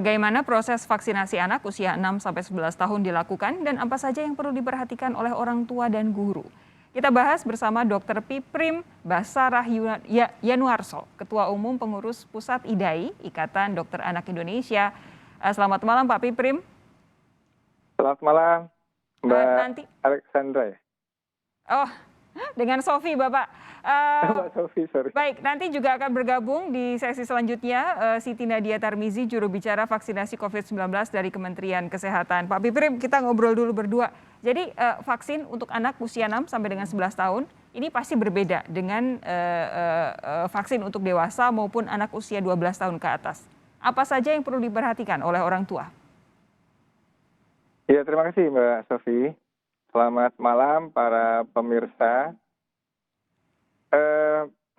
Bagaimana proses vaksinasi anak usia 6-11 tahun dilakukan dan apa saja yang perlu diperhatikan oleh orang tua dan guru? Kita bahas bersama Dr. Piprim Basarah Yanuarso, Ketua Umum Pengurus Pusat IDAI, Ikatan Dokter Anak Indonesia. Selamat malam Pak Piprim. Selamat malam Mbak Nanti Alexandra ya. Oh, dengan Sofi Bapak. Mbak Sofi, sorry. Baik, nanti juga akan bergabung di sesi selanjutnya Siti Nadia Tarmizi, juru bicara vaksinasi COVID-19 dari Kementerian Kesehatan. Pak Piprim, kita ngobrol dulu berdua. Jadi vaksin untuk anak usia 6 sampai dengan 11 tahun ini pasti berbeda dengan vaksin untuk dewasa maupun anak usia 12 tahun ke atas. Apa saja yang perlu diperhatikan oleh orang tua? Ya, terima kasih Mbak Sofi. Selamat malam para pemirsa.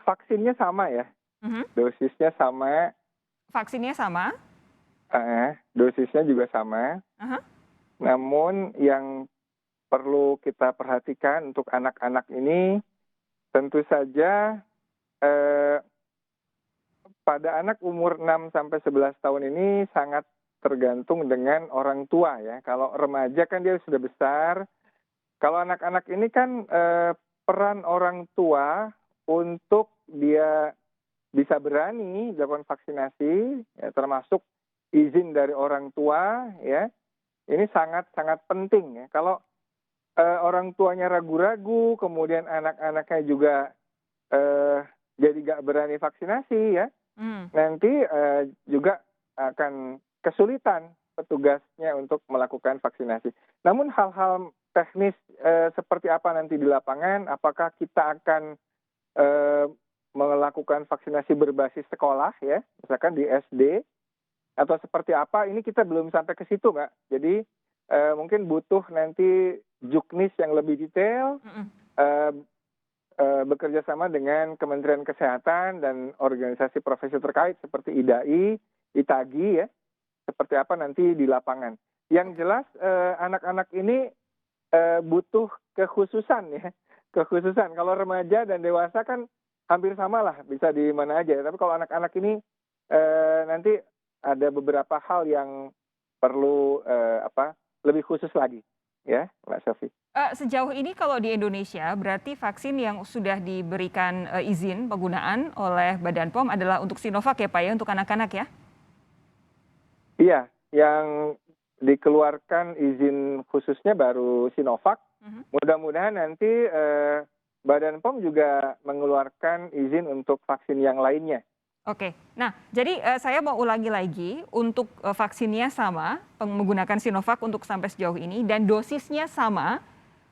Vaksinnya sama ya, dosisnya sama. Vaksinnya sama? Dosisnya juga sama. Namun yang perlu kita perhatikan untuk anak-anak ini, tentu saja pada anak umur 6-11 tahun ini sangat tergantung dengan orang tua ya. Kalau remaja kan dia sudah besar. Kalau anak-anak ini kan peran orang tua untuk dia bisa berani dilakukan vaksinasi, ya, termasuk izin dari orang tua, ya, ini sangat-sangat penting ya. Kalau orang tuanya ragu-ragu, kemudian anak-anaknya juga jadi nggak berani vaksinasi, ya, nanti juga akan kesulitan petugasnya untuk melakukan vaksinasi. Namun hal-hal teknis seperti apa nanti di lapangan, apakah kita akan melakukan vaksinasi berbasis sekolah ya, misalkan di SD atau seperti apa, ini kita belum sampai ke situ Mbak. Jadi mungkin butuh nanti juknis yang lebih detail, bekerja sama dengan Kementerian Kesehatan dan organisasi profesi terkait seperti IDAI, ITAGI ya, seperti apa nanti di lapangan. Yang jelas anak-anak ini butuh kekhususan ya. Kekhususan, kalau remaja dan dewasa kan hampir sama lah, bisa di mana aja. Tapi kalau anak-anak ini nanti ada beberapa hal yang perlu lebih khusus lagi, ya, Mbak Sofi. Sejauh ini kalau di Indonesia berarti vaksin yang sudah diberikan izin penggunaan oleh Badan POM adalah untuk Sinovac ya Pak ya, untuk anak-anak ya? Iya, yang dikeluarkan izin khususnya baru Sinovac. Mudah-mudahan nanti Badan POM juga mengeluarkan izin untuk vaksin yang lainnya. Oke, nah jadi saya mau ulangi lagi, untuk vaksinnya sama, menggunakan Sinovac untuk sampai sejauh ini, dan dosisnya sama,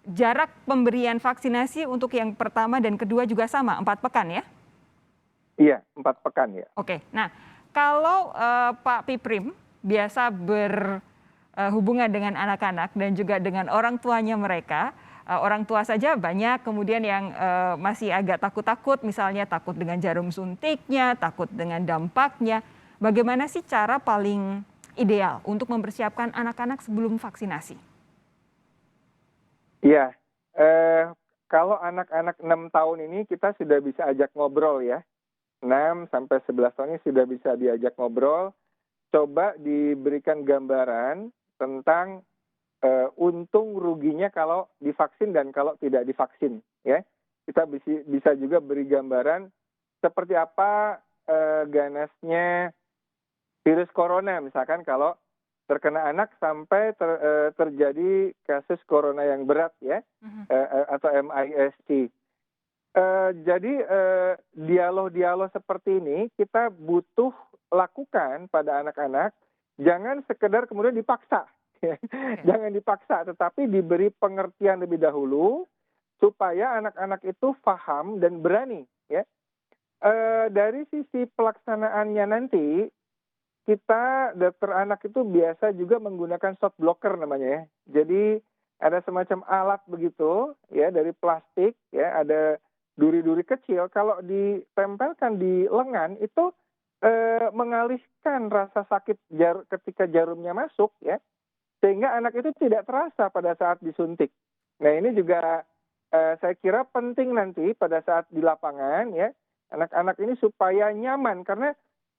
jarak pemberian vaksinasi untuk yang pertama dan kedua juga sama, 4 pekan ya? Iya, 4 pekan ya. Oke, nah kalau Pak Piprim biasa berhubungan dengan anak-anak dan juga dengan orang tuanya mereka, orang tua saja banyak kemudian yang masih agak takut-takut, misalnya takut dengan jarum suntiknya, takut dengan dampaknya. Bagaimana sih cara paling ideal untuk mempersiapkan anak-anak sebelum vaksinasi? Iya, kalau anak-anak 6 tahun ini kita sudah bisa ajak ngobrol ya. 6-11 tahun ini sudah bisa diajak ngobrol. Coba diberikan gambaran tentang untung ruginya kalau divaksin dan kalau tidak divaksin ya. Kita bisa juga beri gambaran seperti apa ganasnya virus corona, misalkan kalau terkena anak sampai terjadi kasus corona yang berat ya, atau MIS-C. Jadi dialog-dialog seperti ini kita butuh lakukan pada anak-anak, jangan sekedar kemudian dipaksa. Jangan dipaksa, tetapi diberi pengertian lebih dahulu supaya anak-anak itu paham dan berani. Ya. Dari sisi pelaksanaannya nanti, kita dokter anak itu biasa juga menggunakan shot blocker namanya ya. Jadi ada semacam alat begitu ya dari plastik ya, ada duri-duri kecil. Kalau ditempelkan di lengan itu mengalihkan rasa sakit ketika jarumnya masuk ya. Sehingga anak itu tidak terasa pada saat disuntik. Nah ini juga saya kira penting nanti pada saat di lapangan ya, anak-anak ini supaya nyaman. Karena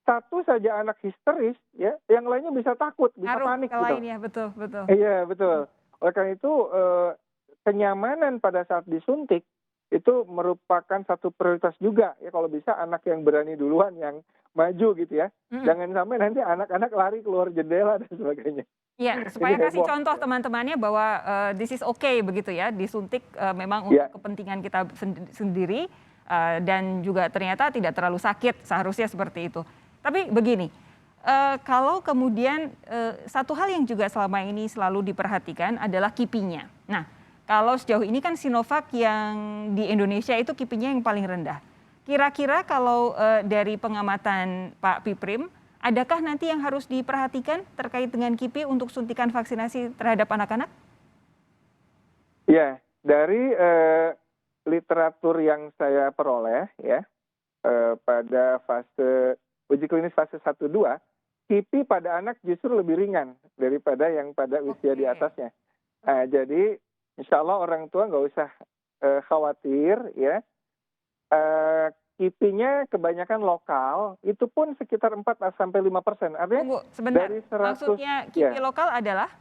satu saja anak histeris, ya, yang lainnya bisa takut, bisa Ngaruh panik ke gitu. lain ya, betul betul. Iya, betul. Oleh karena itu, kenyamanan pada saat disuntik itu merupakan satu prioritas juga ya, kalau bisa anak yang berani duluan yang maju gitu ya. Mhm. Jangan sampai nanti anak-anak lari keluar jendela dan sebagainya. Iya, Ini supaya kasih heboh. contoh teman-temannya bahwa, this is okay begitu ya, disuntik, memang untuk Ya, kepentingan kita sendiri, dan juga ternyata tidak terlalu sakit, seharusnya seperti itu. Tapi begini, kalau kemudian, satu hal yang juga selama ini selalu diperhatikan adalah KIPI-nya. Nah, kalau sejauh ini kan Sinovac yang di Indonesia itu KIPI-nya yang paling rendah. Kira-kira kalau, dari pengamatan Pak Piprim, adakah nanti yang harus diperhatikan terkait dengan KIPI untuk suntikan vaksinasi terhadap anak-anak? ya, dari literatur yang saya peroleh ya, pada fase uji klinis fase 1-2, KIPI pada anak justru lebih ringan daripada yang pada usia di Oke. atasnya. Jadi insya Allah orang tua nggak usah khawatir ya. KIPI-nya kebanyakan lokal, itu pun sekitar 4-5%. Artinya Tunggu sebentar, dari 100, maksudnya ya, KIPI lokal adalah?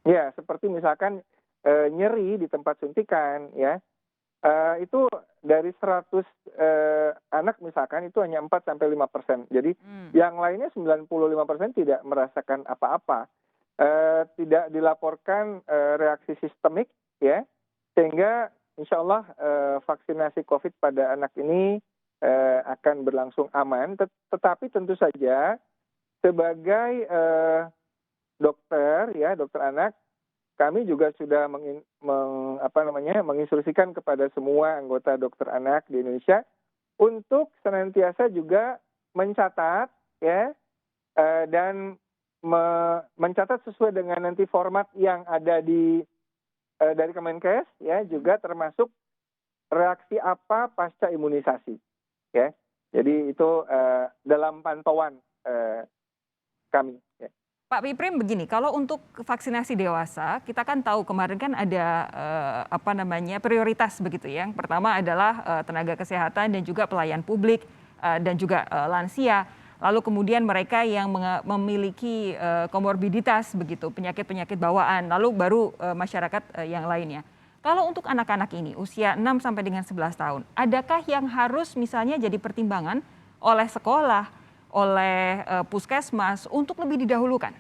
ya seperti misalkan nyeri di tempat suntikan ya, itu dari 100 anak misalkan itu hanya 4-5%. Jadi yang lainnya 95% tidak merasakan apa-apa. Tidak dilaporkan reaksi sistemik ya, sehingga insya Allah vaksinasi COVID pada anak ini akan berlangsung aman. Tetapi tentu saja sebagai dokter ya, dokter anak, kami juga sudah menginstruksikan kepada semua anggota dokter anak di Indonesia untuk senantiasa juga mencatat ya, dan mencatat sesuai dengan nanti format yang ada di dari Kemenkes ya, juga termasuk reaksi apa pasca imunisasi ya. Jadi itu dalam pantauan kami ya. Pak Piprim begini, kalau untuk vaksinasi dewasa, kita kan tahu kemarin kan ada prioritas begitu ya. Yang pertama adalah tenaga kesehatan dan juga pelayan publik dan juga lansia. Lalu kemudian mereka yang memiliki komorbiditas begitu, penyakit-penyakit bawaan, lalu baru masyarakat yang lainnya. Kalau untuk anak-anak ini usia 6 sampai dengan 11 tahun, adakah yang harus misalnya jadi pertimbangan oleh sekolah, oleh puskesmas untuk lebih didahulukan?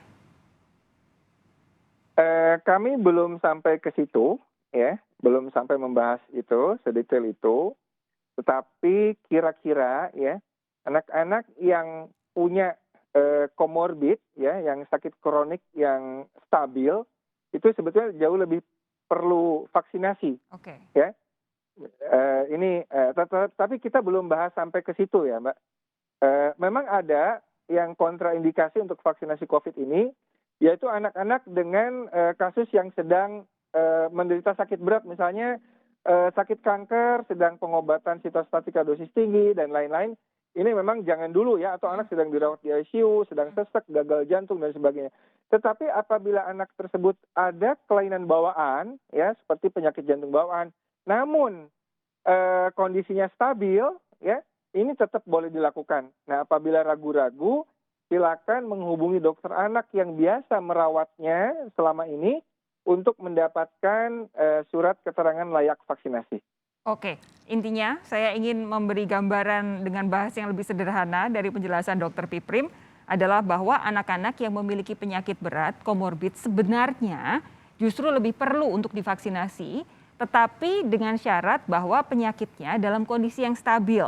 Kami belum sampai ke situ ya, belum sampai membahas itu sedetail itu. Tetapi kira-kira ya, anak-anak yang punya komorbid ya, yang sakit kronik yang stabil, itu sebetulnya jauh lebih perlu vaksinasi. Oke. Ya. Tapi kita belum bahas sampai ke situ ya, Mbak. Memang ada yang kontraindikasi untuk vaksinasi COVID ini, yaitu anak-anak dengan kasus yang sedang menderita sakit berat, misalnya sakit kanker, sedang pengobatan sitostatika dosis tinggi, dan lain-lain. Ini memang jangan dulu ya, atau anak sedang dirawat di ICU, sedang sesek, gagal jantung, dan sebagainya. Tetapi apabila anak tersebut ada kelainan bawaan, ya seperti penyakit jantung bawaan, namun kondisinya stabil, ya ini tetap boleh dilakukan. Nah, apabila ragu-ragu, silakan menghubungi dokter anak yang biasa merawatnya selama ini untuk mendapatkan surat keterangan layak vaksinasi. Oke, intinya saya ingin memberi gambaran dengan bahasa yang lebih sederhana dari penjelasan Dr. Piprim adalah bahwa anak-anak yang memiliki penyakit berat, komorbid sebenarnya justru lebih perlu untuk divaksinasi, tetapi dengan syarat bahwa penyakitnya dalam kondisi yang stabil.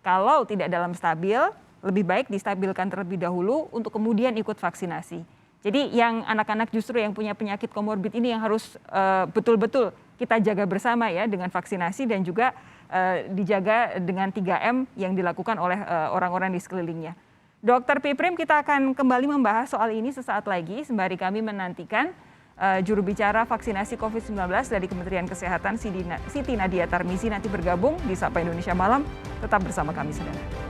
Kalau tidak dalam stabil, lebih baik distabilkan terlebih dahulu untuk kemudian ikut vaksinasi. Jadi yang anak-anak justru yang punya penyakit komorbid ini yang harus betul-betul kita jaga bersama ya dengan vaksinasi dan juga dijaga dengan 3M yang dilakukan oleh orang-orang di sekelilingnya. Dr. Piprim, kita akan kembali membahas soal ini sesaat lagi sembari kami menantikan juru bicara vaksinasi COVID-19 dari Kementerian Kesehatan Siti Nadia Tarmizi nanti bergabung di Sapa Indonesia Malam. Tetap bersama kami, saudara.